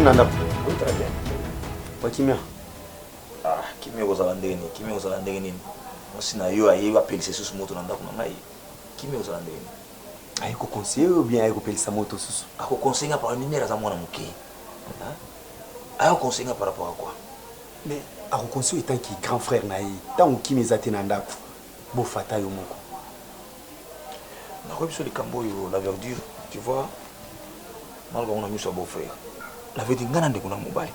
nanda. Oui, très bien. Pas kimia. Ah, kimia kozala ndeni, kimia kozala ndeni. Moi na yo ayi va pelisa susu moto nanda kuna ngai. Kimia kozala ndeni. Ayi ko conseiller ou bien ayi ko pelisa moto susu? Ako conseiller par minera za mwana muke. Hein? Ayi conseiller par rapport à quoi? Mais ako conseiller tant qui grand frère na yi. Tant kimia zate nanda ko. Bo fata yo moko. Na ko biso likambo yo la verdure, tu vois? Malgré on a mis son beau-frère. La verdure ngana ndeko na mobali.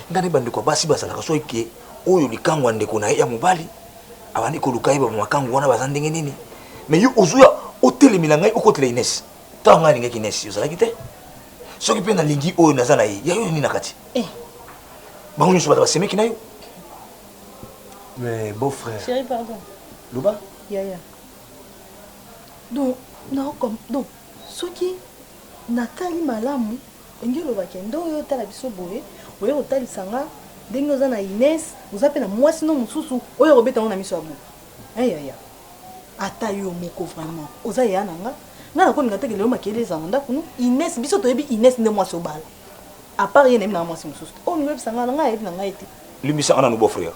Ngana bandeko basi basala kaso ike oyo likango ndeko na ya mobali. Abandi ko lukaiba mu makango wana bazandenge nini? Mais yo ozuya otelemela ngai okotela Ines. Tanga ngeki Ines yo zala kite. Soki pe na lingi oyo nazana yi. Ya yo ni nakati. Bango nyuso bata basemeki na yo. Mais beau-frère. Chérie, pardon. Luba? Yaya. Donc, non, comme. Donc, ce qui. Nathalie Malamu, ngelo bakendo yo tala biso boye, oyo otali sanga, ndenge oza na Ines, ozape na mwasi no mususu, oyo robeta na miso abu. Yaya. Ata yo moko vraiment. Oza ya nanga. Na ko ngata ke lelo makele za nda kuno. Ines biso to yebi Ines nde mwasi obala. A part yene na mwasi mususu. O ngelo sanga nga yebi na nga ete. Limisa ana no beau-frère.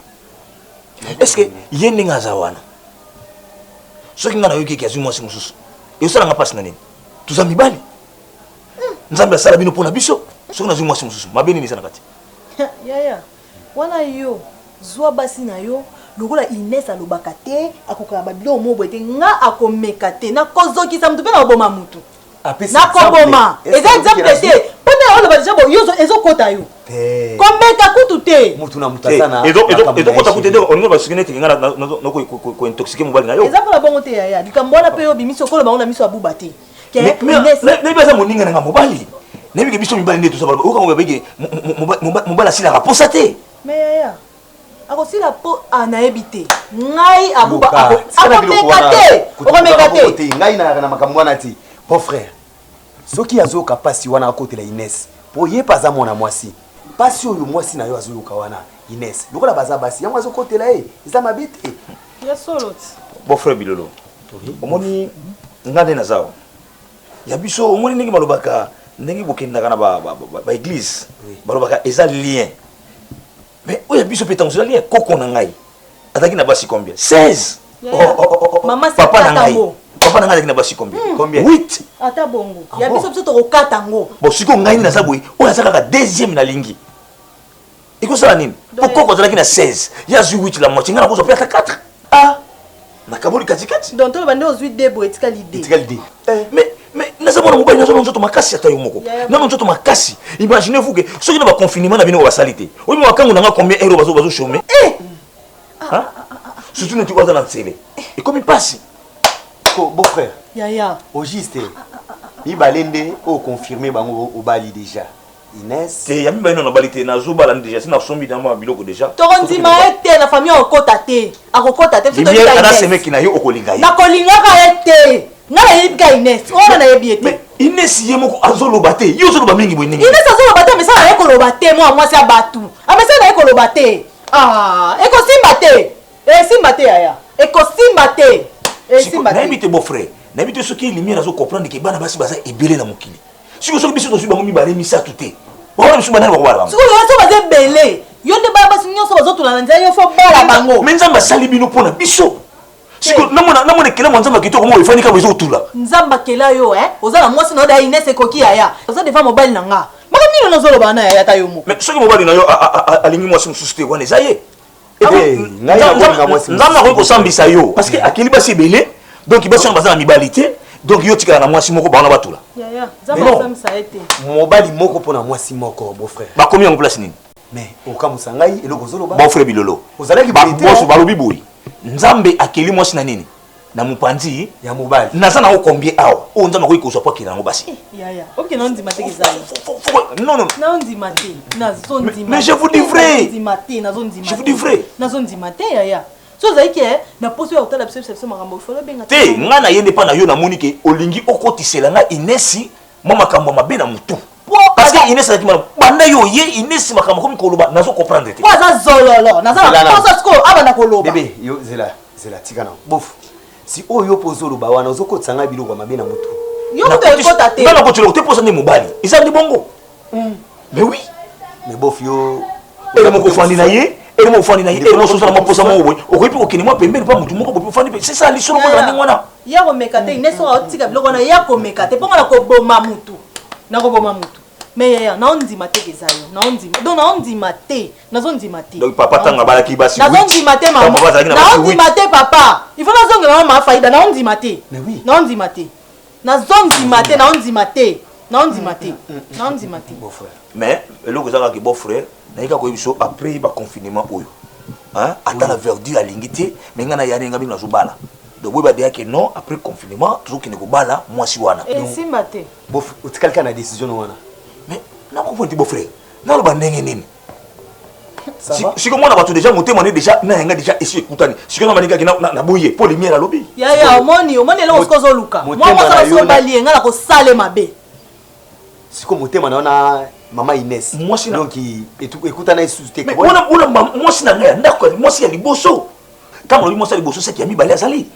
Est-ce que yene nga za wana? Soki nga na yo kiki azu mwasi mususu. Yo sala nga passe na nini? Tuzami bali. Nzambe asala bino pona biso soki nazwi mwasi mosusu mabeni nisa na kati yaya wana yo zwa basi na yo lokola Ines alobaka te akoka babilo mobo ete nga akomeka te nakozokisa mutu mpe na koboma mutu nakoboma eza exemple te mpona oloba deja bo yo ezokota yo komeka kutu te mutu na mutasana ezokota kutu te olingo basuki neti nga nakointoxike mobali na yo eza mpona bongo te yaya likambo wana mpe yo bimisi okolo bango na miso ya buba te nebi aza moninga nanga mobali nebi ke biso mibali nde tosala okango babeke mobali asilaka posa te me yaya akosila po anayebi te ngai abuba akomeka te okomeka te ngai na makambo wana te po frère soki azoyoka pasi wana akotela Ines po ye paza mwana mwasi pasi oyo mwasi na yo azoyoka wana Ines lokola baza basi yango azokotela ye eza mabe te ya solo ti bon frère Bilolo omoni nga nde nazao ya biso omoni ndenge balobaka ndenge bokendaka na ba église balobaka eza lien mais oyo biso pe tango lien koko na ngai ataki na basi combien 16 maman papa na ngai ataki na basi combien 8 ata bongo ya biso biso to kokata ngo bon siko ngai ni naza boye oyo azaka ka deuxième na lingi ikosala nini koko azalaki na 16 ya zui 8 la moitié ngana kozo pe ata 4 nakaboli katikati donc tolo bande ozwi debo etika l'idée mais nazamona mobali nazona nzoto makasi ata yo moko nano nzoto makasi imaginez-vous que soki na baconfinement na bino basali te oyebi makango nanga combien euro bazoshomer surtout neti oaza na nzele ekomi mpasi beau frère yaya au juste mibale nde oconfirme bango obali déjà Ines te ya mibali na bali te nazobala déjà sina sombi na ma biloko déjà tokondima ete na famille akokota te lumière ana semeki na yo okolinga ye nakolingaka ye te nga nayebi ka Ines wana nayebi ye te Ines ye moko azoloba te yo ozoloba mingi boye ndenge Ines azoloba te amesala na ye koloba te mwa mwasi ya batu amesala na ye koloba te ekosimba te esimba te yaya ekosimba te esimba te nayebi te beau frère nayebi te soki lumière azocomprendre ke bana basi baza ebele na mokili soki biso tozwi bango mibale misatu te bakona biso banani bakobala bango soki yo so baza ebele yo nde bana basi nyonso bazotuna na nzela yo fo bala bango me nzambe asali bino mpona biso siko namona ekele mwa nzambe akitoko mo efani kaka ezotula nzambe akela yo oza na mwasi na oda Ines ekoki yaya oza defa mobali na nga maka nini nazoloba na yaya ta yo moko mais soki mobali na yo alingi mwasi mosusu te wana eza ye nzambe akoki kosambisa yo parce que akeli basi ebele donc basi wana baza na mibali te donc yo tikala na mwasi moko baona batula yaya nzambe asambisa ye te mobali moko mpona mwasi moko beau frère bakomi yango place nini mais okamusa ngai eloko ozoloba beau frère Bilolo ozalaki boso balobi boye nzambe akeli mwasi na nini na mopanzi ya mobali naza na okombie awa oyo nzambe akoki kozwa po akela yango basi yaya oke naondima te kezali non naondima te nazondima mais je vous dis vrai je vous dis vrai nazondima te yaya so ozali ke na poso ya kotala biso makambo ifolo benga te nga na ye nde mpa na yo namoni ke olingi okotisela nga Inesi mwa makambo mabe na mutu parce que Ines azalaki mana banda yo ye Ines makambo komi koloba nazo comprendre te aza zololo naza na poso sikoyo abanda koloba bebe yo zela tika na bofu si oyo pozoloba wana ozokotisa nga biloko mabe na mutu yo kuto ekota te nga nakotisa te posa nde mobali eza ndi bongo mais oui Mais bof yo. Et mon confondé na yé. Et mon confondé na yé. Et mon sosala mo posa mo boy. Okopi okini mo pembeni pa mutu moko bopi fandi. C'est ça l'histoire ko na ngwana. Ya ko mekate Inès o tika biloko na ya ko mekate. Ponga na ko boma mutu. Na ko boma mutu. Mais ya na ondima te kezayo. Na ondima. Donc na ondima te. Na zondima te. Donc papa tanga balaki basi. Na zondima te maman. Na ondima te papa. Il faut na zonga maman ma faida na ondima te. Mais oui. Na ondima te. Na zondima te na ondima te. Na ondima te. Na ondima te. Beau frère. Mais le que qui beau frère, naïka ko biso après ba confinement oyo. Hein, ata la verdure alingité, mais ngana ya nga binga zubala. Donc oui ba dire que non après confinement, toujours qui ne ko bala moi si wana. Et si maté. Bof, utikali na décision wana. Mais na ko beau frère. Na lo ba ndenge nini? Ça va? Si comme on a battu déjà monté mon déjà na nga déjà ici écoutani. Si comme on a dit na boyer pour lumière à lobby. Ya omoni là on se luka. Moi ça so bali nga la ko sale mabe. Si comme motema naona Maman Inès. Moi si donc écoute na susté. Mais on moi si na nga ndako moi si ya liboso. Quand on lui moi ça liboso c'est qui a mis balé azali.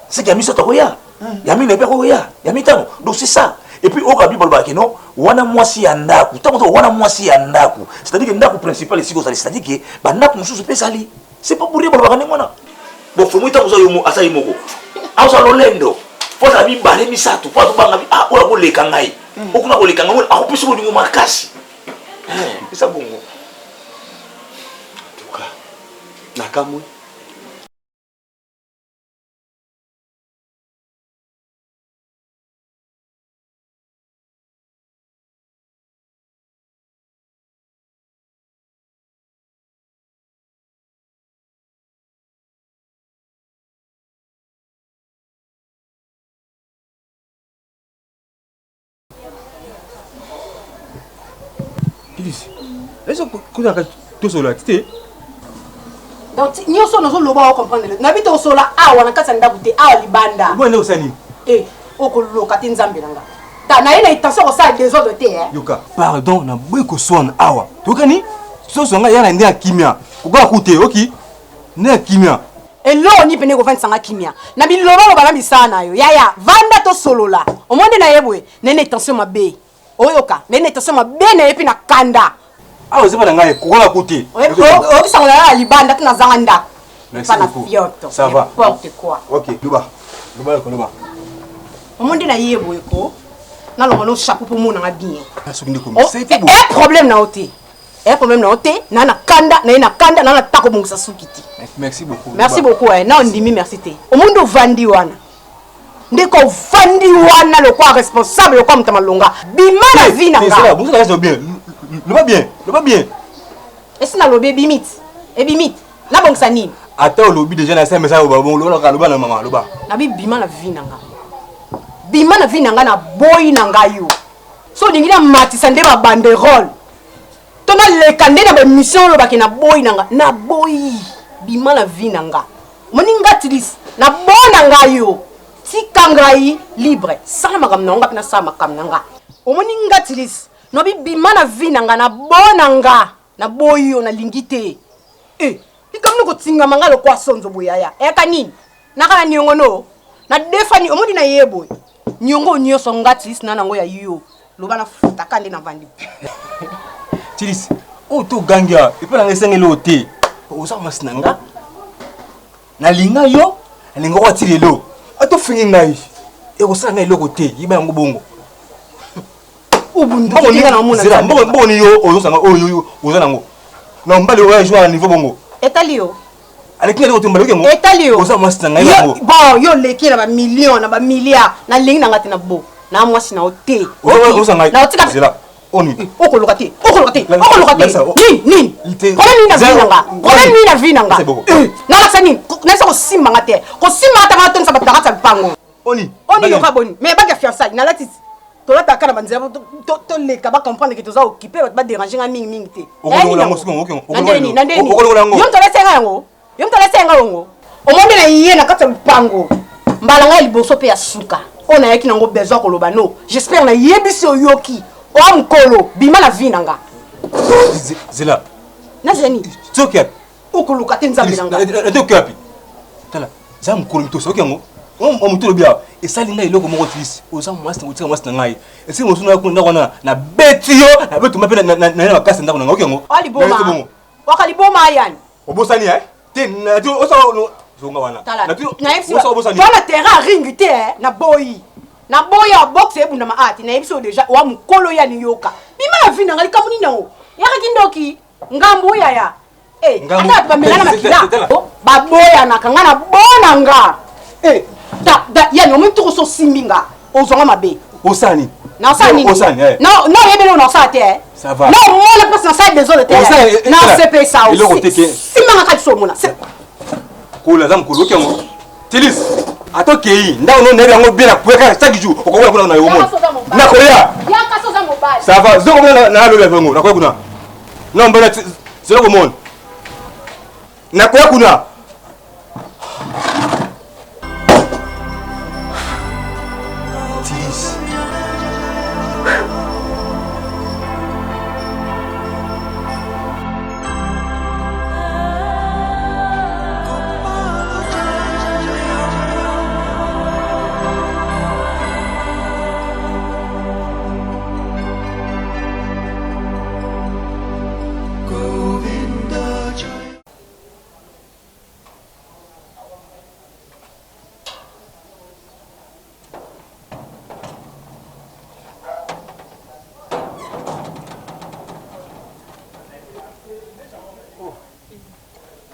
C'est qui a mis ça toya. Ya mis ne pe koya. Ya mis tano. Donc c'est ça. Et puis au kabi bolba que non, wana moi si ya ndako. Tant wana moi si ya ndako. C'est-à-dire que ndako principal ici c'est-à-dire que ba ndako mususu pe sali. C'est pas pour rien bolba ngwana. Bon faut moi tant yo asali moko. Asa lolendo. Faut la bi balé mi ça tout. Faut banga bi ah ola ko leka ngai. Okuna ko leka ngai akopisa ko dingo makasi. C'est ça bongo. En tout cas, nakamwe. Est-ce que tu as tout cela? Donc, nous sommes comprendre. Nous avons tout cela. Ah, on a qu'à s'endabouter. Ah, libanda. Bon, nous sommes. Eh, au colo, katin zambiranga. T'as une intention au sein des autres terres. Yoka. Pardon, na beaucoup son awa. Tu connais? Ce sont là, il y a un indien kimia. Pourquoi écouter, ok? Né kimia. Et là, on y peut pas faire ça kimia. Na bi loba loba na bisana yo. Ya, vanda to solo là. Au monde na yebwe, n'est intention ma bé. Oyoka, n'est intention ma bé na epi na kanda. Ah, c'est pas dans la écouter. Oui, qui sont là, Libanda, qui n'a zanga. Merci beaucoup. Ça va. N'importe quoi. Ok, Luba. Luba. Au monde na yebwe ko. Na lo chapeau pour mon na bien. C'est bon. Un problème na oté. Un problème na oté, na kanda, na tako mungu sasukiti. Merci beaucoup. Merci beaucoup. Na ondimi merci te. Au monde vandi wana. Ndeko vandi wana le quoi responsable le quoi mtamalonga. Bimana vina nga. C'est bon, ça reste bien. Le va bien. Est-ce na lobby bimit? Et bimit. Na bon ça ni. Attends, lobby déjà na ça mais ça bon le ba na maman, le ba. Na bi bima na vina nga. Bima na vina nga na boy na nga yo. So ndingina matisa nde ba banderole. Tona le kande na ba mission lo ba ke na boy na nga. Na boy. Bima na vina nga. Moninga tilis na bona nga yo. Si kangai libre. Sala makam na nga pina sama makam na nga. O moninga tilis. No bi bima na vina nga na bona nga. Na boy yo na lingite. Comme nous continuons à le quoi sonzo boyaya. Nini? Nakana nyongo no. Na defani omodi na yebo. Nyongo nyo songatis na nango ya yo. Lobana futa kande na vandi. Tilis. O to ganga. Ipa na ngesenge lote. Oza masinanga. Na linga yo. Linga kwa tilelo. Ato fingi ngai. E ko sanga iloko te. Yiba yango bongo. Ubundu kinga na mona. Zira bongo ni yo ozo sanga oyo ozo nango. Na mbali wa jouer niveau bongo. Etalio. Avec les autres mbaloke ngo. Etalio. Oza masina ngai yango. Bon, yo leki na ba million na ba milliard na lingi na ngati na bo. Na mwasi na ote. Oza ngai. Na otika. Zira. Oni. Okoloka te. Nini? Problème na vinanga. Problème na vinanga. Na la sani. Na sa ko simba ngate. Ko simba ngata ngata nsa bataka sa pango. Oni yo ka boni. Mais ba ka fiançailles na latisi. To la takana banzira to le ka ba comprendre que toza occupé ba déranger nga mingi te. Okolola ngo siko okolola. Okolola ngo. Yo mtola senga ngo. O monde na yé na kata pango. Mbala nga liboso pe ya suka. On a yaki nango besoin ko loba no. J'espère na yebiso yoki. O mkolo bima na vinanga. Zela. Na zeni. Tsokia. Okoloka te nzambe nanga. Etokapi. Tala. Za mkolo mtoso okengo. O mutolo bia. Et ça, il est comme motrice. Aux hommes, moi, c'est un moi, c'est un aïe. Et si on se na betio, na betu m'appelle na casse na na okengo. Ali boma. Wakali boma yan. Obosani te na tu osa no zonga wana. Na tu osa obosani. Toi na terrain ring te na boy. Na boy ya boxe ebunda ma ati na ebiso déjà wa mukolo ya ni yoka. Bima na vina ngali kamuni na o. Ya kindoki ngambo ya. Ata pamela na makila. Ba boya na kangana bona nga. Da ya no mtu so simbinga. Ozonga mabe. Osani. Non, ça ni. Non, il y a non ça terre. Ça va. Non, moi la place dans ça des autres terre. Non, c'est pas ça aussi. Si manga ka so mona. Ko la dame ko lokengo. Tilis. Atokei, nda ono nebe yango bien akweka chaque jour. Okokola kuna na yo mona. Na koya. Ya ka so za mobile. Ça va. Zo ko na lo levengo. Na koya kuna. Non, mbona zelo ko mona. Na koya kuna.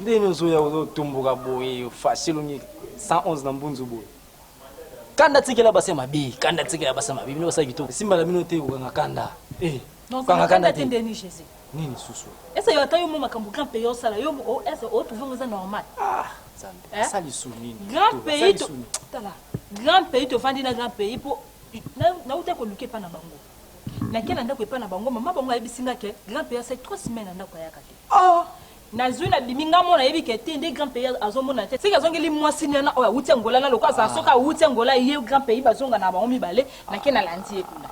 Ndeni zo ya tumbuka boye facile ni 111 na mbunzu boye kanda tikela base mabi kanda tikela base mabi bino basa gitu simba la mino te ukanga kanda kanga kanda te ndeni Jésus nini susu esa yo tayo mo makambo grand pays yo sala yo o esa o tu vanga normal zambe sali su nini grand pays to tala grand pays to fandi na grand pays po na uta ko luke pa na bango na kena ndako epa na bango mama bango ayebisinga ke grand pays c'est 3 semaines ndako ya kate na zuna biminga mona yebi ke te grand pays azomona te sika zongeli mwasi na o uti ngola na lokwa sa soka uti ngola ye grand pays bazonga na bango mibale na kena landi ekuna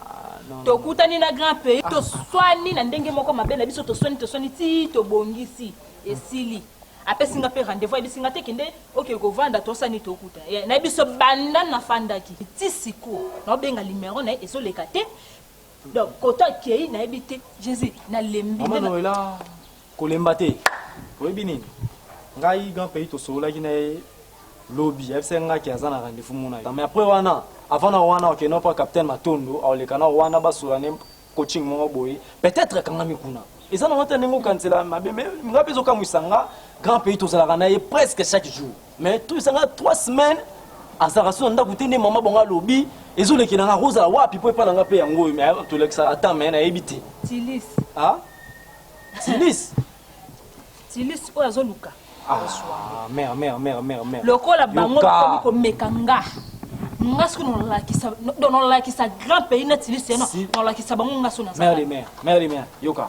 to kutani na grand pays to swani na ndenge moko mabele biso to swani ti to bongisi esili apesinga pe rendez-vous ebisinga te kende okay ko vanda to sani to kuta na biso banda na fandaki ti siko na benga numéro na ezoleka te donc kota kei na ebite Jésus na lembi na noela kolemba te oyebi nini ngai grand pays tosololaki na ye lobi afise ngaki aza na rendez-vous mona mais après wana avant na wana okeno mpa capitaine Matondo aoleka na wana basola ne coaching moko boye peut-être kangami kuna eza na ngata ndenge okansela mabe mais nga mpe ezokamwisanga grand pays tozalaka na ye presque chaque jour mais toisanga 3 semaines azalaka so na ndako te nde mama bongo alobi ezolekela nga kozala wapi po epa na nga mpe yango oyo mais tolekisaka ata me nayebi te Tilis Tilis o azoluka mère lokola bango ko mekanga ngasu no la kisa grand pays na Tilis no la kisa bango ngasu na mère yoka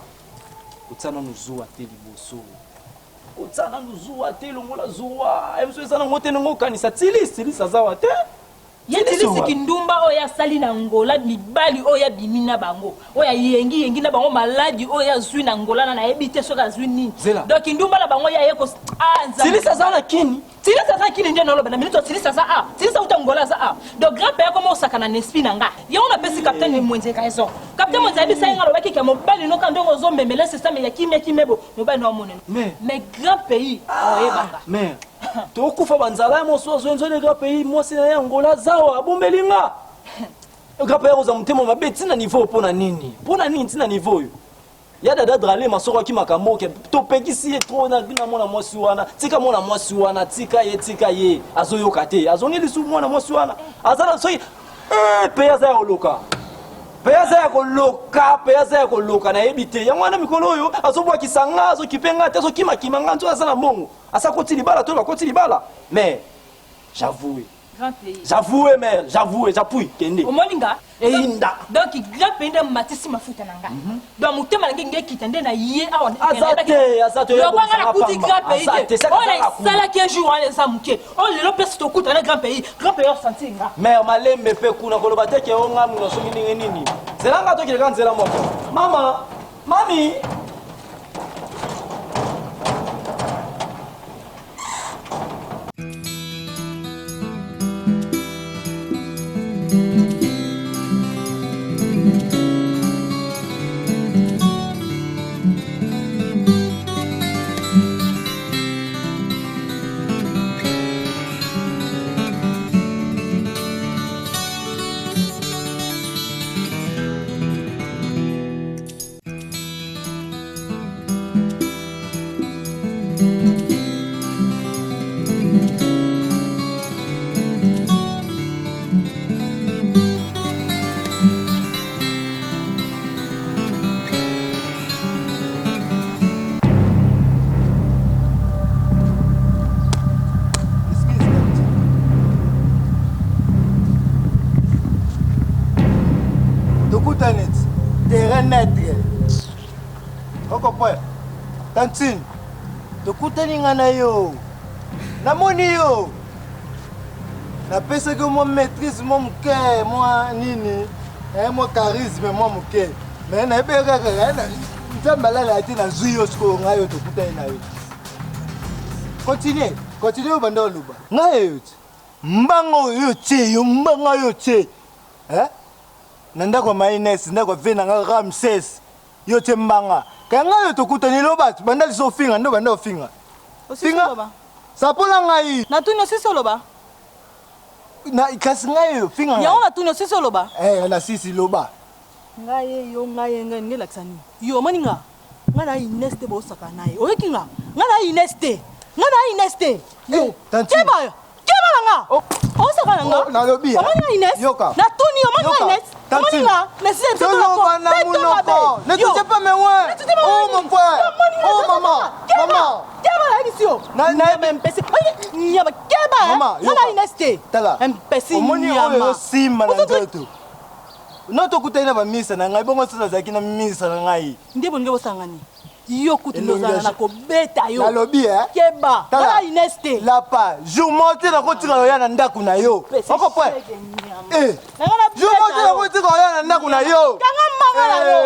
utsana nuzuwa te liboso utsana nuzuwa te longola zuwa emso ezana ngote ngo kanisa Tilis azawa te ye Tilis kindumba oya sali na ngola mibali oya bimina bango oya yengi na bango maladi oya zwi na ngola na ebite soka zwi nini donc kindumba la bango ya yeko Tilis azana kini Tilis azana kini nje na loba na minute Tilis aza Tilis uta ngola za donc grand père comme osakana nespi na nga ye on appelle capitaine mwenze kaison capitaine mwenze abi sainga loba kike mobali no kandongo zo mbembele système ya kimebo mobali no monene mais grand pays oyebanga mais tokufa banzala ya moso zonzo le grand pays mwasi na Angola zawa abombelinga grand pays oza mutemo mabe tina niveau pona nini tina niveau yo ya dada drale masoko ki makambo ke to pekisi trop na mona mwasi wana tika mona mwasi wana tika ye azoyoka te azongeli su mona mwasi wana azala so peyaza ya oloka peyaza ya koloka na ebite yango wana mikolo oyo azobwa kisanga azokipenga te azokima kimanga nzo azana mbongo asakoti libala to bakoti libala mais j'avoue mère j'appuie kende omolinga einda donc grand pays de matisi mafuta nanga donc mutema nge kitende na ye awa azate yo banga kuti grand pays on sala ki jour on sa muke on le lopes to kuta na grand pays o sentinga mère malembe pe kuna koloba te ke onga muno so nini zelanga to kileka nzela moko mami pwe. Tantine. Tokutani nga na yo. Namoni yo. Napesa que moi maîtrise moi muke, moi nini. Moi charisme moi muke. Mais na beka kana. Nzamba la ati na zuyo sko ngayo tokutani na yo. Continue banda luba. Ngayo. Mbango yo che, yo mbango yo che. Nanda kwa Ines, nanda kwa Vena nga Ramses. Yo che mbanga. Kaya ngayo tokutani lo bat, banda liso finga, ndo banda finga. Finga. Sapola ngai. Na tunyo sisi loba. Na ikasi ngayo finga. Ya ona tunyo sisi loba. Na sisi loba. Ngaye yo ngaye ngai laksani. Yo maninga. Ngana Ineste bo saka nae. Oyekinga. Ngana Ineste. Ngana Ineste. Yo. Keba. Keba nga. O saka nga. Na lobi. Maninga Ines. Yoka. Na tunyo maninga Ines. Maninga. Nesi c'est munoko. Ne touchez pas mes ouins. Oh mon frère. Oh maman. Maman. Keba la émission. Na MPC. Nyama keba. Maman. Ngana Ineste. Tala. MPC. Omoni oyo simba na nzoto. Noto kutana ba misa na ngai bongo sasa zakina misa na ngai. Ndebo ngebo sangani. Yo kutulozana na ko beta yo. Na lobby Keba. Ngana Ineste. Lapa. Jour monter na kotika yo na ndaku na yo. Oko pwe. Jour monter na kotika yo na ndaku na yo. Kanga mama na yo.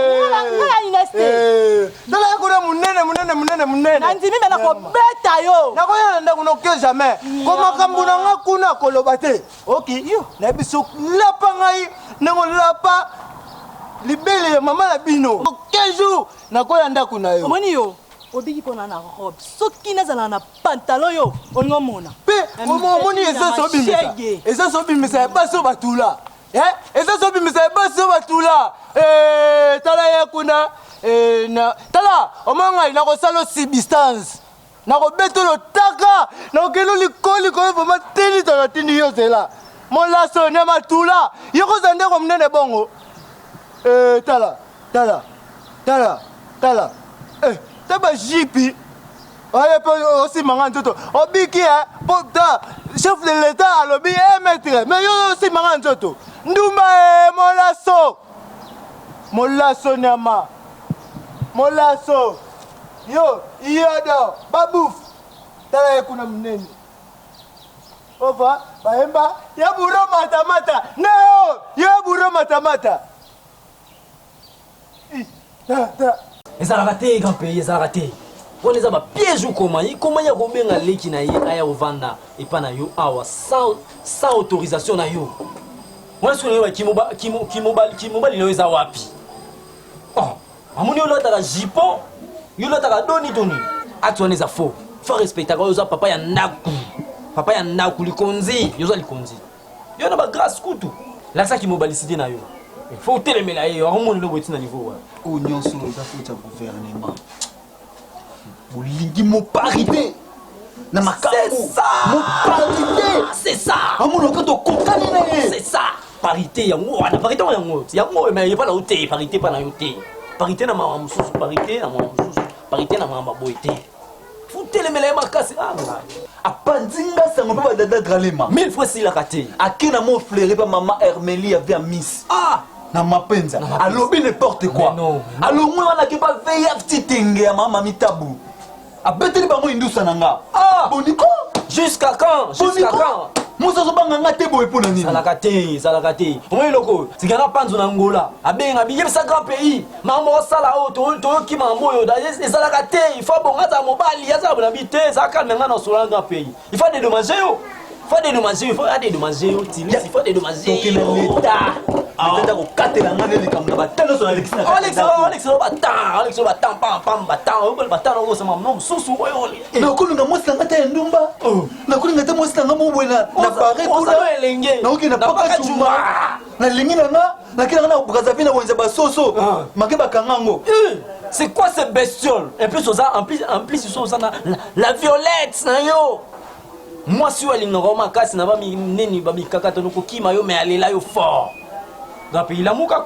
Ngana Ineste. Tala yakuna munene. Nandimi me na ko beta yo. Na ko ya ndaku no que jamais. Koma kambuna nga kuna koloba te. OK. Na biso lapa ngai nango lapa libele ya mama na bino 15 jours nakoya ndako na yo omoni yo obiki pona na robe soki nazala na pantalon yo olingomona pe omoni eza sobimisa ya baso batula eza sobimisa ya baso batula tala ya kuna tala omongai nakosala substance nakobetolo taka nakokelo likoli koyo vama tini tala tini yo zela molaso ne matula yokoza ndeko munene bongo tala taba jipi oye po osimanga nzoto obiki pota chef de l'état alobi maître mais yo osimanga nzoto ndumba molaso nyama molaso yo iyodo babouf tala ekuna munene ova baemba ya buro matamata neo ya buro matamata ezalaka te grand pays ezalaka te wana eza bapiège okoma ya kobenga leki na ye aya kovanda epa na yo awa sans autorisation na yo wana soki nayoba kimobali na yo eza wapi amoni yo lotaka jipon yo lotaka doni ati wana eza faux fa respectaka oyo oza papa ya ndaku likonzi yo oza likonzi yo na bagrâce kutu lakisa kimobalicité na yo il faut telemela ye akomoni lobo eti na niveau wana oyo nyonso eza faute ya gouvernement bolingi moparité na makambo moparité c'est ça amona oka tokokani na ye c'est ça parité yango wana parité yango mais epa na yo te parité epa na yo te parité na mawa mosusu parité na mawa mosusu parité na mawa maboye te futelemela ye makasi apanzinga sango mpe badada dralema 1000 fois silaka te ake na mo fleure pa mama hermeli ave ya miss na mapenza alobi n'importe quoi alongwe wana ke ba veille titenge ya mama mitabu abeteli bango indusa na nga boniko jusqu'à quand musa zobanga nga te boye mpona nini salaka te omoi loko tikanga panzo na ngola abenga biyebisa grand pays mambo osala oyo toyoki mambo oyo ezalaka te il faut bongo azala mobali azala bona bi te ezala kalme nga na osola na grand pays il faut dédommager yo il faut dédommager yo tilis il faut dédommager yo atenda kokatela nga ne likambo na batano so na lekisi na Alex batan batan okosama no mosusu oyo nakolinga mwasi nanga te ya ndumba nakolinga te mwasi nanga mobwe na pare kuna nakokenda paka cumba nalingi nanga nakendanga na brazzaville na wenza basoso make bakanga ngo c'est quoi ce bestiole en plus ils sont la violette na yo mwasi oyo alingaka makasi na bamineni babikakata nokokima yo me alela yo fort dans pays lamuka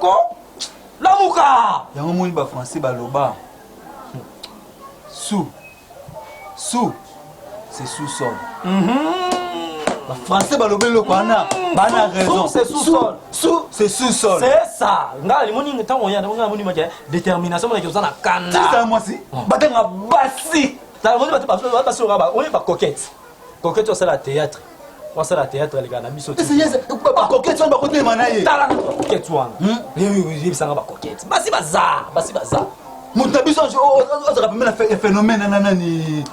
yango moni bafrançais baloba sous c'est sous-sol ba français balobelo kwana bana raison c'est sous-sol c'est sous-sol c'est ça nga limoni ntango ya nga moni ma détermination na kizo na kanda ça moi si batenga basi ta moni ba sur ba on est pas coquette c'est la théâtre moi c'est la théâtre les gars na biso c'est yes ba coquette on ba côté manaye tala coquette wana oui ça ba coquette basi baza muta biso on se rappelle un phénomène nanani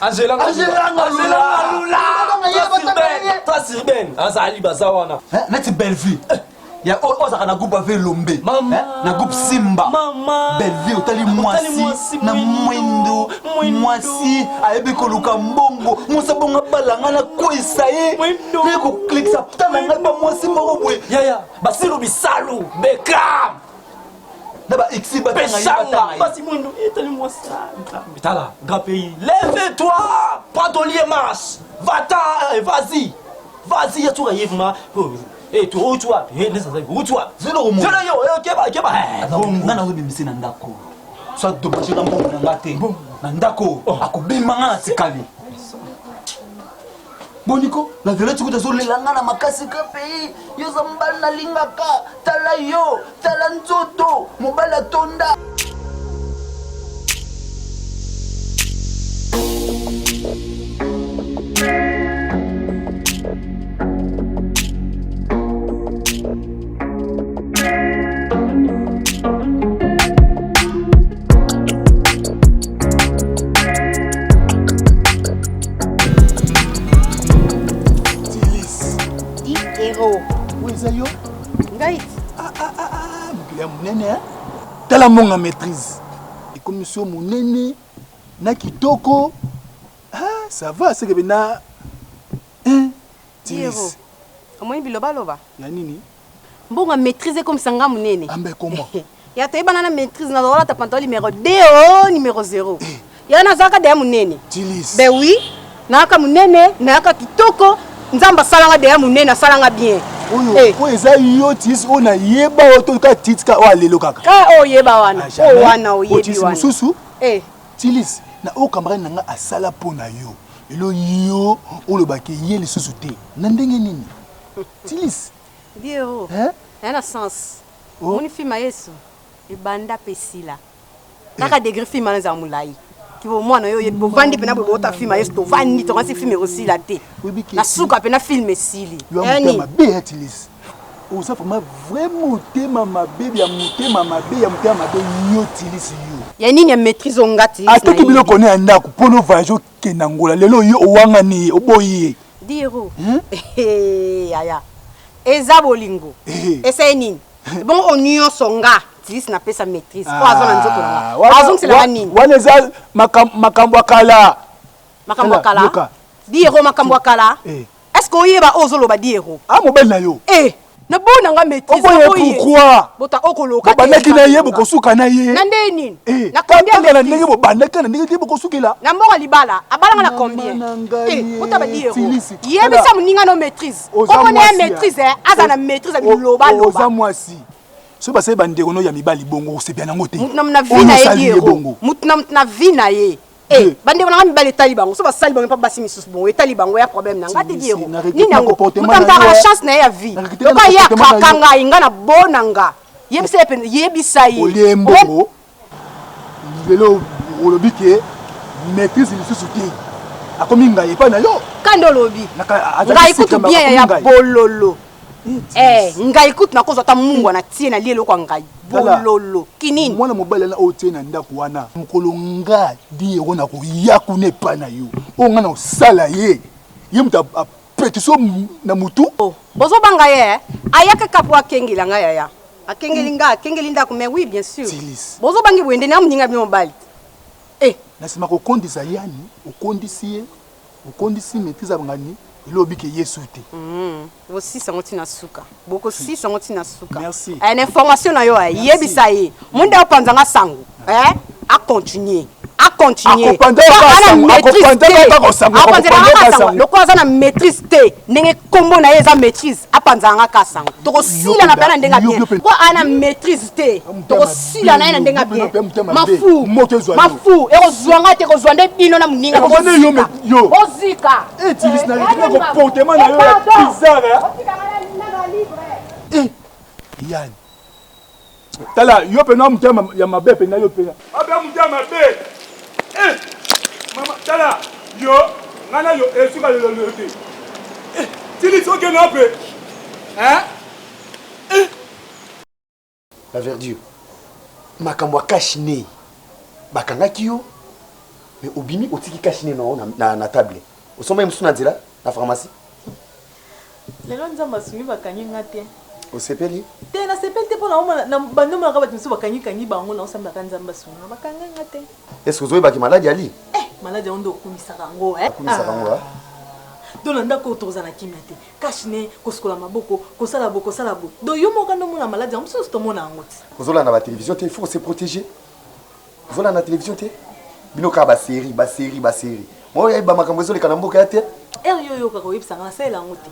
Angela Lula toi Sirben azali bazawana nati belle vie ya ozaka na groupe avec Lombe na groupe Simba belle vie otali mwasi na mwendo mwasi ayebi koluka mbongo musa bonga balanga na kwesa ye ne ko click sa tana ngaba mwasi moko boye ya basiru bisalu Beckham D'abord, ici, Basi Mwendo, Tala, grand pays, lève-toi, prends ton lié marche, va-t'en, vas-y, il y a tout à Yévma, et tu où toi, c'est le roman. soit dommage na mbongo na ngate na ndako akobimanga na tikali boniko la vérité que tu lelanga na makasi ka pays yo zambal na lingaka tala yo tala nzoto mobala tonda Zayo ngai mukila munene tala monga maîtrise et commission munene na kitoko ça va c'est que bena Tiero omoi biloba loba ya nini mbonga maîtrise comme sanga munene ambe comment ya toyeba na maîtrise na rola ta pantalon numéro 2 numéro 0 ya na zaka de munene Tilis ben oui na ka munene na ka kitoko nzamba salanga de munene salanga bien oyo eza yo tis ona yeba oto ka titka o alelo kaka ka oyeba wana o wana oyebi wana susu Tilis na o camarade nanga asala pona yo elo yo olobaki ye le susu te na ndenge nini Tilis Diero yana sens moni film yesu ebanda pesila naka degré film na mulai kibo mwana yo ye bovandi pena bota film yesu to vandi to kasi film aussi la te na suka pena film esili yani mabe Tilis oza vraiment tema mabe ya mutema mabe ya mutema mabe yo Tilis yo ya nini ya maîtrise ngati atoki biloko ne andako pono voyage kenangola lelo yo owanga ni oboyi Diero aya eza bolingo esa nini bon onion songa Tilis na pesa maîtrise ko azona nzoto nanga azong sela nini wana eza makambo akala Diero makambo akala est-ce que oyeba ozoloba Diero mobile na yo na bona nga maîtrise pourquoi bota okoloka bandaki na ye bokosuka na ye na ndeni na combien na ndenge bobandaki na ndenge bokosukela na mbongo libala abalanga na combien bota ba Diero yebisa muninga no maîtrise comment na maîtrise aza na maîtrise ya biloba loba oza mwasi so basali bandeko no ya mibali bongo osepia nango te mutu na vie na ye Diero mutu na vie na ye bandeko nanga mibali etali bango so basali bango mpa basi misusu bongo etali bango ya problème nanga te Diero nini yango mutu amtaka la chance na ye ya vie loka ye akaka ngai nga na bona nga yebisa ye olie mbongo lelo olobi ke maîtrise lisusu te akomi ngai epai na yo kande olobi ngai kutu bien ya bololo ngai kutu nakozwa ta mungwa na tie na lielo kwa ngai bololo kinini mwana mobali na otie na ndako wana mokolo nga Diero na koya kuna epai na yo oyo nga na osala ye mutu apetiso na mutu bozobanga ye ayaka kapo akengela ngai yaya akengeli nga akengeli ndako mais oui bien sûr bozobangi bwende na muninga bino mobali nasima kokondisa yani okondisi maîtrise abangani elobi ke yesu te bosisa ngoti na suka boko sisa ngoti na suka merci une information na yo yebisa ye monde opanzanga sango a continuer lokola aza na maîtrise te ndenge kombo na ye eza maîtrise apanzanga kasango tokosila na bana ndenge bien po aa na maîtrise te tokosila na ye na ndenge bien mafu ekozwanga te ekozwa nde bino na moninga ozika yani tala yo pe na mutema ya mabe pe na yo pe abe mutema mabe mama tala yo ngana yo esuka le te tili soke na pe la verdure makambo akashine bakangaki yo mais obimi otiki kashine na table osomba musu na nzela na pharmacie lelo nzamba asungi bakangi nga te osepeli te nasepeli te mpona na bandomelaka bato mosusu bakangikangi bango na osambelaka nzambe asunga bakanga nga te est ce que ozoyebaki maladi ali maladi yango nde okumisaka yango don na ndako tozala kimia te kashine kosukola maboko kosala bo do yo moko nde omona maladi yango mosusu tomona yango te ozolanda batelevizio te il faut se protéger ozolanda televizio te bino kaka basérie moi yayeba makambo ezoleka na mboka ya te ere yo oyokaka oyebisanga nasalela yango te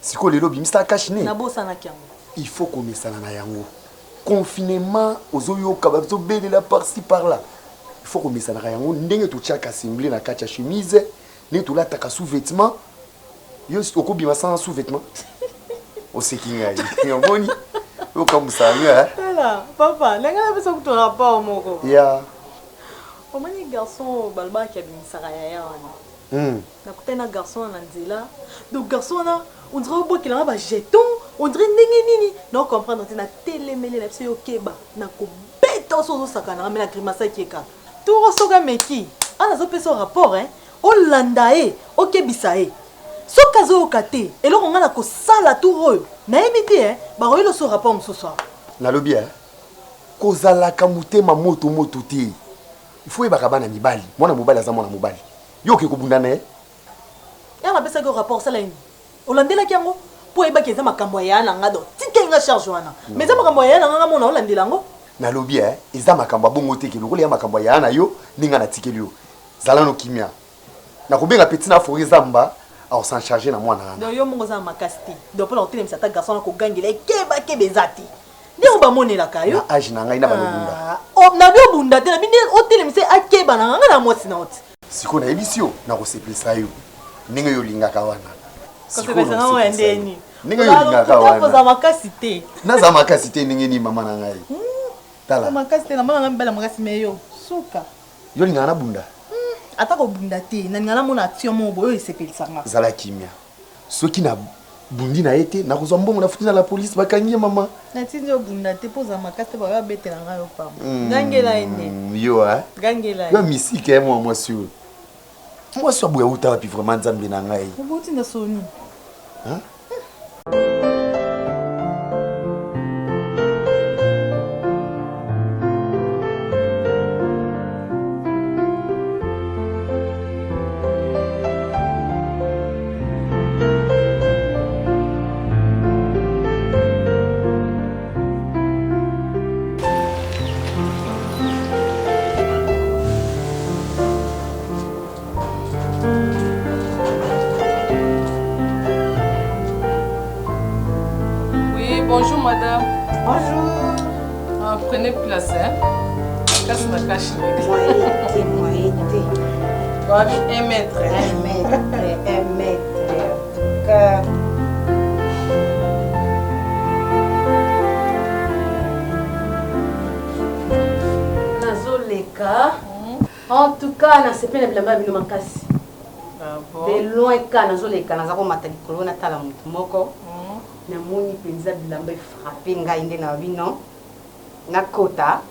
sikoyo lelo bimisa kashine nabosanaki yango il faut komesana na yango confinement ozoyoka bazobelela par-ci par-là il faut komesana na yango ndenge totiaka assemblée na kati ya chemise ndenge tolataka sous-vêtement yo okobima sans sous-vêtement oseki ngai omoni okamwisanga tala papa ndenge napesa kuto rapport moko ya omoni garçon balobaki abimisaka yaya wana nakutani na garçon wana na nzela donc garçon wana on dirait obokela ba jeton on dirait ndenge nini na comprendre te na telemele na biso yokeba na kobeta oso ozosakana me na grimasa ekeka tour osoka meki ana azopesa rapport olanda ye okebisa ye soki azoyoka te eloko nga na kosala tour oyo nayebi te bakoyeli oso rapport mosusu awa nalobi kozalaka motema moto te il faut yebaka bana mibali mwana mobali aza mwana mobali yo oke kobunda na ye ya napesaki yo rapport osala nini olandelaki yango mpo oyebaki eza makambo ya yana nga do tike nga charge wana mais eza makambo ya yana nga mona olandela yango nalobi eza makambo abongo te ke lokola ya makambo ya yana yo ninga natikeli yo zala no kimia nakobenga peti na fori zamba aosan charge na mwana wana donc yo mongo oza na makasi te donc mpona kotelemisa ata garçon na kogangela ekebakeba eza te ndenge bamonelaka yo na age na ngai na balobunda na bi obunda te na bi nde otelemisa akeba na nga na mwasi na oti sikoyo nayebisi yo nakosepelisa yo ndenge yo olingaka wana kosepelisa ngo ya ndeni ndenge yo olingaka wana oza makasi te naza makasi te ndenge nini mama na ngai tala makasi te na mwana nga mibala makasi me yo suka yo olingaka na bunda ata kobunda te nalinga namona action moko boye oyo esepelisanga zala kimia soki na bundi na ye te nakozwa mbongo nafuti na la police bakangi ye mama natindi obunda te mpo oza makasi te bayabetela ngai yo pamba gangela ene yo gangela yo misike ye mwa mwasi oyo mwasi aboya uta wapi vraiment nzambe na ngai obotinda soni Bonjour madame. Bonjour. Prenez place, hein. Casse la cache. Moyen. Un mètre. Nazoleka. En tout cas, na sepena bilamba bino makasi. De loin ka nazoleka nazako matalikolo na tala mutu moko. Namoni penza bilamba frappé ngai nde na bino nakota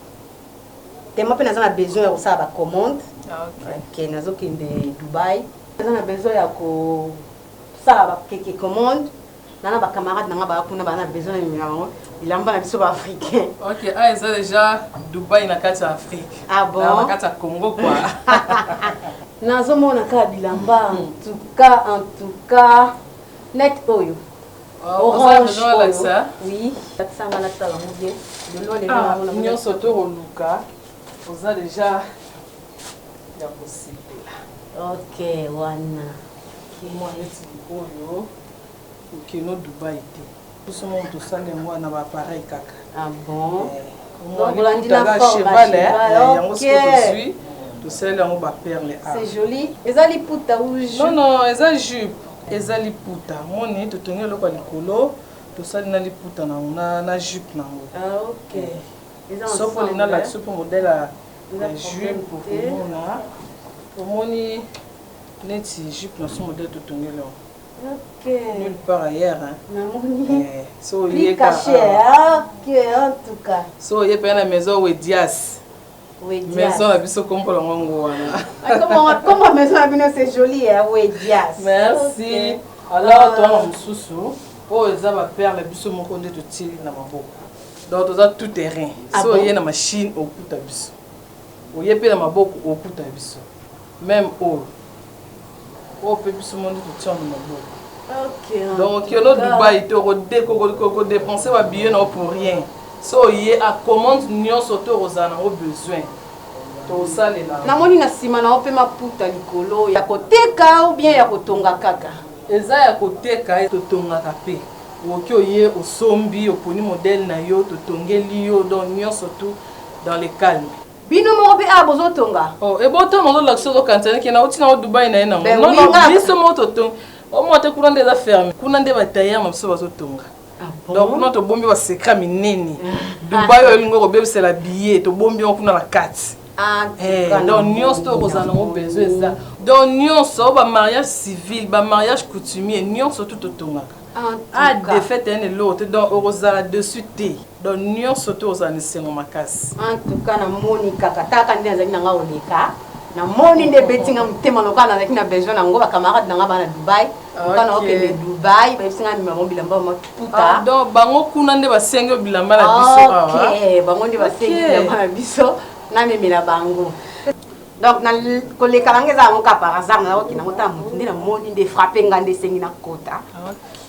tema pe naza na besoin ya kosala bacommande ok nazokende Dubai naza na besoin ya kosala bakeke commande nana bacamarade nanga baya kuna bana besoin ya mimela bilamba na biso baafricain ok eza déjà Dubai na kati ya Afrique ah bon na kati ya Congo quoi nazomona kaka bilamba en tout cas net oyo orange oyo oui tatisanga na tala mobie nyonso tokoluka oza déjà ya kosepela. Ok, wana. Moi neti oyo okeno Dubai te. Biso mo tosali yango wana ba appareil kaka. Ah bon? Donc la cheval yango siko tozwi tosali yango ba perle. C'est joli. Eza liputa ou jupe? Non non, eza jupe. Eza liputa. Moni totongi eloko ya likolo tosali na liputa na jupe nango. Ah ok. Sauf que na la soupe modèle à jupe pour komona. Omoni neti jupe na son modèle totongi eloko. Ok. Nulle part ailleurs. Hein. So il est caché. Ok, en tout cas. So il y a une maison où Dias. Maison la biso comme pour l'ango wana. Comment maison la biso c'est joli hein, où Dias. Merci. Alors toi na mususu, oh eza ba père la biso moko nde to tili na maboko. Donc toza tout terrain. So il y a une machine au kuta biso. O yepe na maboko au kuta biso. Même oh. Oh pe biso monde to tient na maboko. Ok. Donc yo no Dubai to ko dépenser ba billet non pour rien. So y a commande nyonso to rozana au besoin. To sale la. Na moni na sima na ope maputa likolo ya koteka ou bien ya kotonga kaka. Eza ya koteka to tonga kape. Oki oye osombi oponi modèle na yo to tongeli yo donc nyonso tout dans le calme. Bino mo be a bozo tonga. Oh e boto no l'action do kantene ke na uti na Dubai na ena. Non non biso moto tonga. O mo te kuna ndeza ferme. Kuna nde ba tailleur mabiso bazo tonga. Donc kuna to bombi ba secret minene. Dubai yo lingo bebisa la billet to bombi on kuna la carte. Donc nyonso to kozana mo besoin ça. Donc nyonso ba mariage civil, ba mariage coutumier, nyonso tout tongaka. Ah de fait un l'autre donc ozala dessus té. Donc nyonso to ozana sengo makasi. En tout cas na moni kaka taka ndeza zaki nanga oleka. Na moni nde betinga mutema lokana zaki na besoin na ngo ba camarade nanga bana Dubai. Kana okende Dubai, ba singa numéro bilamba maputa. Donc bango kuna nde basengo bilamba la biso awa. OK, bango nde basengo bilamba la biso na memela bango. Donc na koleka langa za ngo ka par hasard na okina mota mutu nde na moni nde frapper ngande sengi na kota.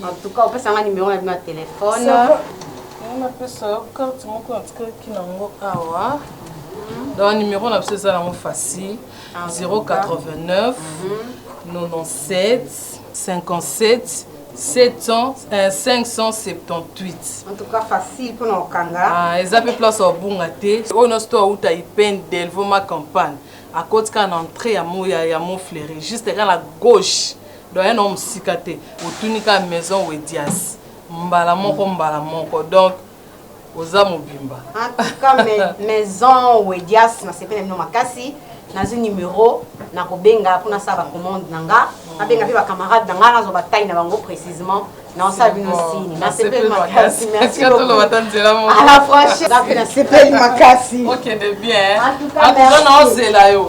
En tout cas, on peut s'en numéro avec notre téléphone. On appelle ça carte moko qui nango awa. Donc numéro on appelle ça facile 089 97 57 578. En tout cas facile pour nos kanga. Ah, ils appellent place au Bungate. On a store où tu peine d'Elvo ma campagne. À côté quand entrée à mon fleury, juste à la gauche. Donc un homme sikate. Au tunika maison ou Dias. Mbala moko donc aux amobimba. En tout cas maison ou Dias na sepene no makasi. Na un numéro na kobenga pour na sa ba commande nanga. Na benga pe ba camarade nanga na zo bataille na bango précisément. Na on sa bino signe. Na sepene makasi. Merci beaucoup. À la prochaine. Na sepene makasi. OK de bien. En tout cas merci.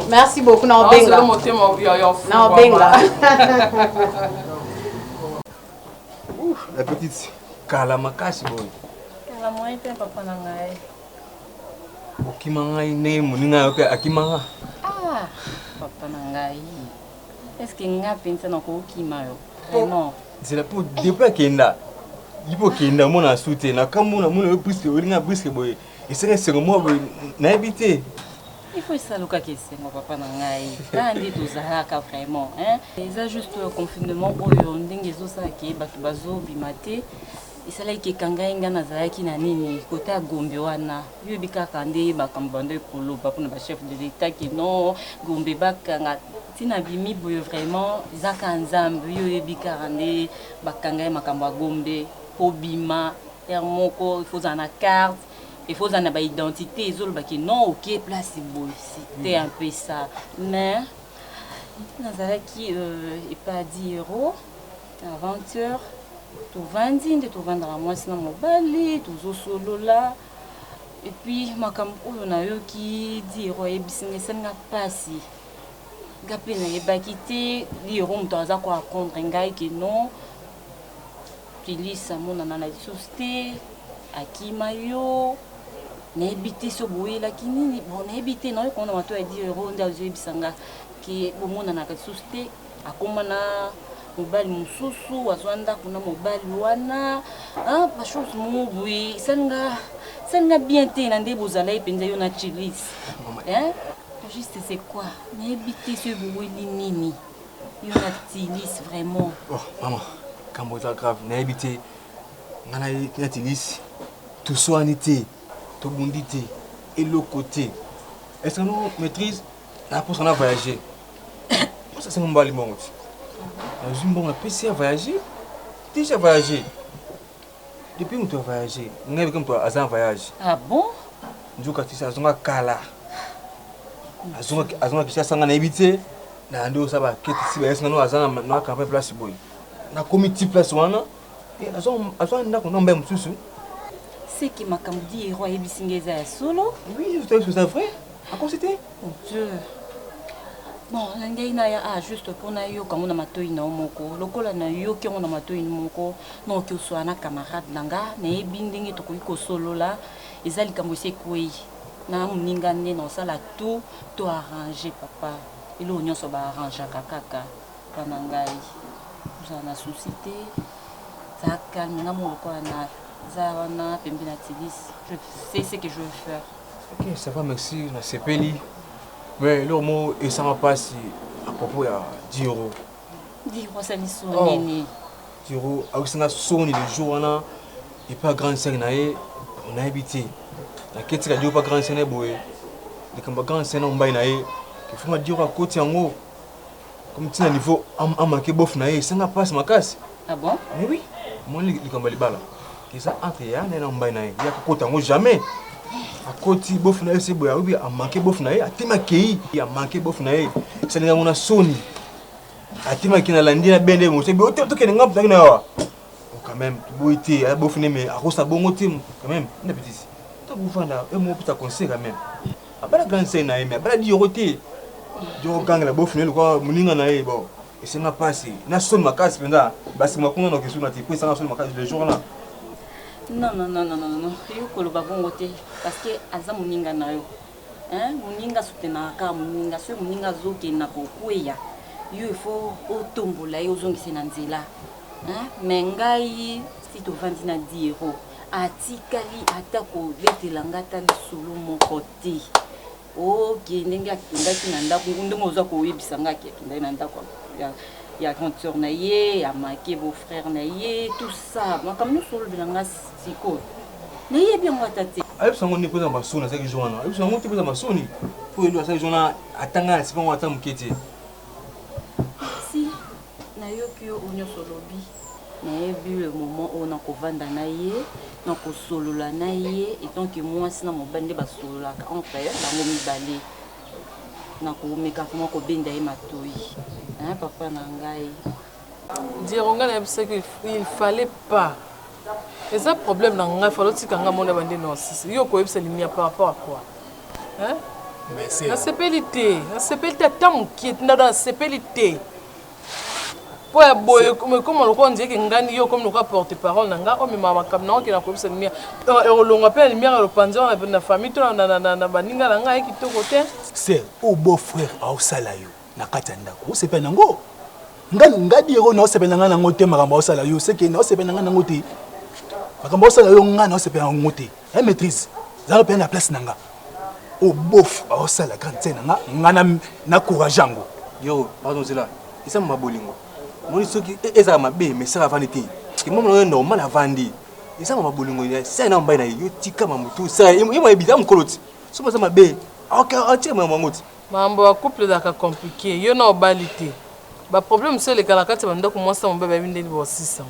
Merci beaucoup na benga. Na benga. La petite kala makasi boy. Kala moi pe papa na ngai. Okimanga ine muninga yope akimanga. Ah, papa na ngai. Est-ce que nga pensa na ko okima yo? Vraiment. C'est la pour depuis kenda. Ipo kenda mona soute na kamuna mona briske olinga briske boy. Et c'est que moi boy na éviter. Il faut ça luka kese mo papa na ngai. Na ndi tozalaka vraiment, hein. Eza juste confinement oyo ndenge zo sa ke batu bazo bimate. Isala ke kanga inga nazalaki na nini kota Gombe wana. Yo bikaka nde bakambande kolo papa na ba chef de l'état ki non Gombe bakanga tina bimi boyo vraiment zaka nzambe yo bikaka nde bakanga makambo Gombe obima moko il faut en carte. Il faut en avoir identité, ils ont dit non, ok, place beau, c'était un peu ça. Mais, Nazaraki n'est pas 10 €, aventure, tout vendine, tout vendre à moi, sinon mon balai, tout solo là. Et puis, ma campagne, on a eu qui dit, et business, ça n'a pas si. Gapé n'a pas quitté, les rooms dans un quoi contre un gars qui non. Puis, ça, mon analyse société, à qui maillot. N'habité ce bois là qui ni bon n'habité non qu'on a tout à 10 € dans le bisanga qui au monde na ka susté akomana mobali mususu wazwanda kuna mobali wana ah ba chose mo boui senga bien te na nde bozala ipenza yo na chilis hein juste c'est quoi? N'habitez ce bouli nini. Il y a Tilis vraiment. Oh, maman, quand vous êtes grave, n'habitez. On a Tilis. Tout soit nité, tout bondité, et l'autre côté. Est-ce que nous maîtrise la pour qu'on a voyagé? Ça c'est mon baliment. J'ai un bon PC à voyager. Déjà voyagé. Depuis que tu as voyagé, on a vu comme toi à un voyage. Ah bon? Je dis que tu sais, à un kala. À un qui s'est sans habité. Na ando ça va qu'est-ce que c'est nous à un campagne place boy. Na comité place wana. Et à un na qu'on embête tout ça. C'est qui m'a comme dit héros et bisingeza solo? Oui, c'est vrai. À quoi c'était? Mon Dieu. Bon, l'angai na ya juste pour na yo quand on a matoi na moko. Lokola na yo qui on a matoi moko. Non que soit na camarade langa, na ebindingi to ko solo là. Ezali kambo se koi. Na muninga ne non ça la tout arranger papa. Et là on se va arranger kaka. Panangai. Vous en a société. Ça calme na moko na Zawana Pembina Tilis. Je sais ce que je veux faire. Ok, ça va, merci. On a CPLI. Mais le mot, et ça m'a passé à propos de 10 euros. 10 euros, ça n'est pas nini. 10 euros, avec ça, on a le jour, on a pas grand scène, on a habité. La quête, c'est pas grand scène, boy. Les grand scène, on a il faut dire à côté en haut. Comme tu as un niveau, on manque bof, ça n'a pas ma casse. Ah bon? Mais oui, moi, les cambali bala. Et ça, entre ya, on a un bain, il y a côté en haut, jamais. À côté bof na c'est boya oui a manqué bof na a tima kei a manqué bof na c'est nga mona soni a tima kina landi na bende mo c'est boto to kena ngap na wa quand même boité a bof na mais a rosa bongo tim quand même na petit to bufanda e mo puta conseil quand même a bala grand scène na mais bala di yoroté jo ganga la bof na ko muninga na bon et c'est nga passé na soni makasi penda basi makuna no kesu na tipo ça na soni makasi le jour là. Non. Yo koloba bongo te parce que aza muninga na yo. Hein? Muninga soutenaka muninga so muninga zoke na kokweya. Yo il faut otombola yo zongise na nzela. Hein? Mengai si to vandi na 10 euros. Atikali atako betelanga ta lisolo mon côté. OK ndenge akindaki na ndako ndenge oza ko yebisanga ki akindaki na ndako. Il y a grand sœur naïe, il y a marqué beau frère naïe, tout ça. Moi comme nous sur le bilan siko. Naïe bien moi tati. Aïe ça on est posé ma sonne ça que joana. Aïe ça on est posé ma sonne. Pour lui ça joana atanga c'est pas on attend mukete. Si naïe que on est sur lobby. Naïe vu le moment où on a kovanda naïe, na ko solo la naïe et donc moi si na mo bande ba solo la en fait la mo mi balé. Na ko meka comment ko benda e matoi. Hein, papa Nangai. Dire on a il fallait pas. Et ça problème il fallait que on monde bande non si yo ko yebisa limia par rapport à quoi? Hein? Mais c'est la CPLité tant qui est dans CPLité. Pour boy comme on dit que ngani yo comme le porte parole nanga o mama kamna qui na ko yebisa limia on longa pe limia le panzon avec na famille to na baninga nanga qui to côté. C'est au beau frère au salayo. Na kati ndako osepe nango ngadi ero na osepe nanga nango te makambo osala yo c'est que na osepe nanga nango te makambo osala yo nga na osepe nango te e maîtrise za pe na place nanga o bof osala grande scène nanga na courage yango Yo pardon c'est là ça m'a bolingo moi soki eza mabe mais ça vanité que moi non normal à vendre et ça m'a bolingo c'est na mbaina yo tika mamutu ça il m'a ebita mkoloti so ça mabe OK tiens mamutu mambo ya couple daka compliqué yo na obalité ba problème c'est le kala kati banda ko monsa mo baba bindeli bo sisa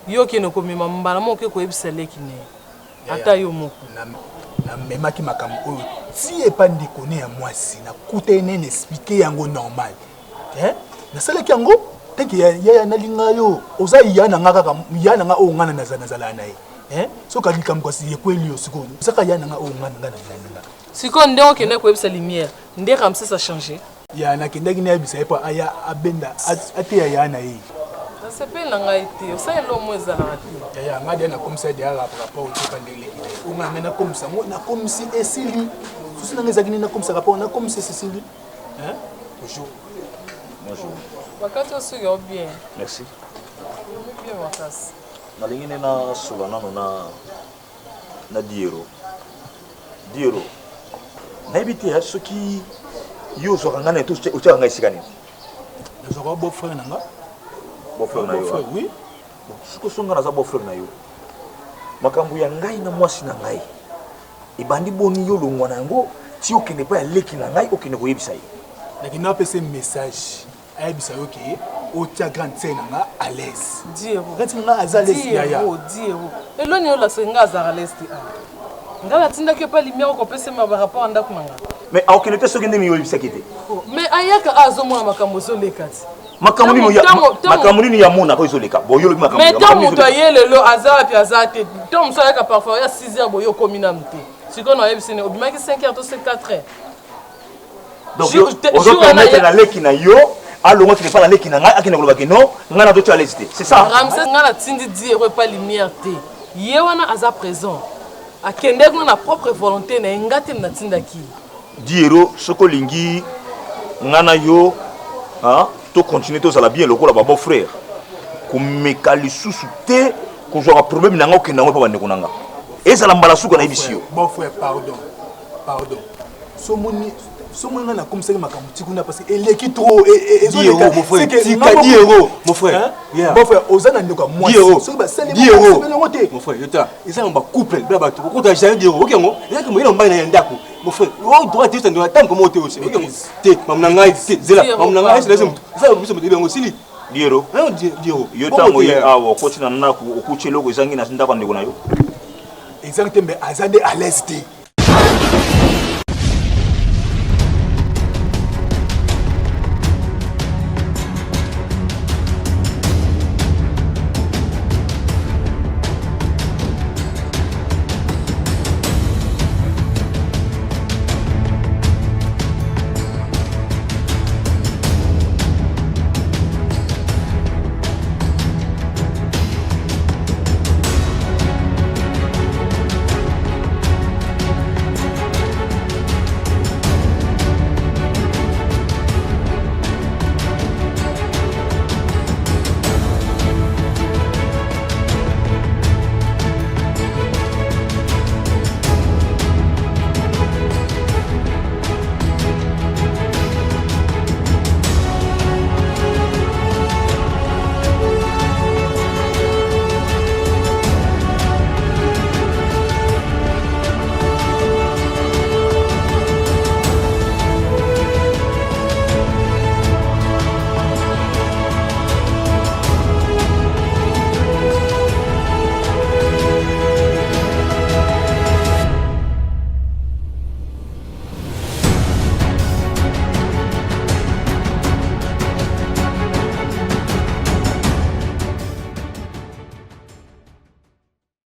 yo kene ko mema mbala mo ke ko yebisa lekine ata yo moko na mema ki makambo oyo si e pas ndikone ya mwasi na kutene expliquer yango normal na sala ki yango teki ya na linga yo oza yana nga kaka yana nga o ngana nazala na so ka likam ko si ekweli yo siko saka yana nga o ngana na siko ndeko kene ko yebisa lumière ndé ramse ça changer ya na kindaki na yebisa epa aya abenda ate ya na yi ça s'appelle nanga été ça lo mo za na ya ngade na komisa dia rapport au tepandele o ngana na komisa mo na komisi esili susi na ngezakini na komisa rapport na komisa esili bonjour bakati osuyo bien merci bien wakasi nalingine na solana na diero na ebite soki yo soka ngana to ucha ngai sikani nazoka beau frère nanga beau frère na yo oui suko songa na za beau frère na yo makambo ya ngai na mwasi na ngai ibandi boni yo longwa nango ti okende pa ya leki na ngai okende koyebisa ye lakini napesa message ayebisa yo ke otia grande sœur nanga à l'aise Dieu grande sœur nanga aza l'aise yaya Dieu eloni yo la senga za à l'aise ngala tinda ke pa lumière ko pese ma rapport anda kumanga mais okende te soki ndeni yoyebisa kete mais ayaka azomona makambo so lekati makambo nini ya mona ko izoleka boyo lobi makambo mais tant moto ayelelo aza pi azate tant moso ayaka parfois ya 6h boyo komina mte siko na yebisene obimaki 5h to 4h donc aujourd'hui na leki na yo alongo tu ne pas la leki na ngai akina koloba ke non ngana to tu à l'aise c'est ça Ramsès ngana tindi di ero pas lumière te ye wana aza présent akende ko na propre volonté na ngate na tindaki diero soko lingi ngana yo to continuer to sala bien lokola ba beau frère ko mekali susu te ko joa problème na ngo kenda ngo pa bande kunanga ezala mbala suka na ibisio beau frère pardon somoni ngana comme ça makambo tikuna parce que eleki trop ezoleka mon frère tika diero mon frère beau frère ozana ndeko moi so ba sali mon frère yota ezanga ba couple ba bato ko ta jamais diero okengo ezaka mo ina mbana ya ndako mon frère o droit te ndo atam comme ote aussi okengo te mamna ngai te zela mamna ngai c'est laisse ça biso mo dibengo sili diero diero yota mo ye awo ko tina na ku ku chelo ko ezangi na ndako ndeko na yo exactement azande à l'aise te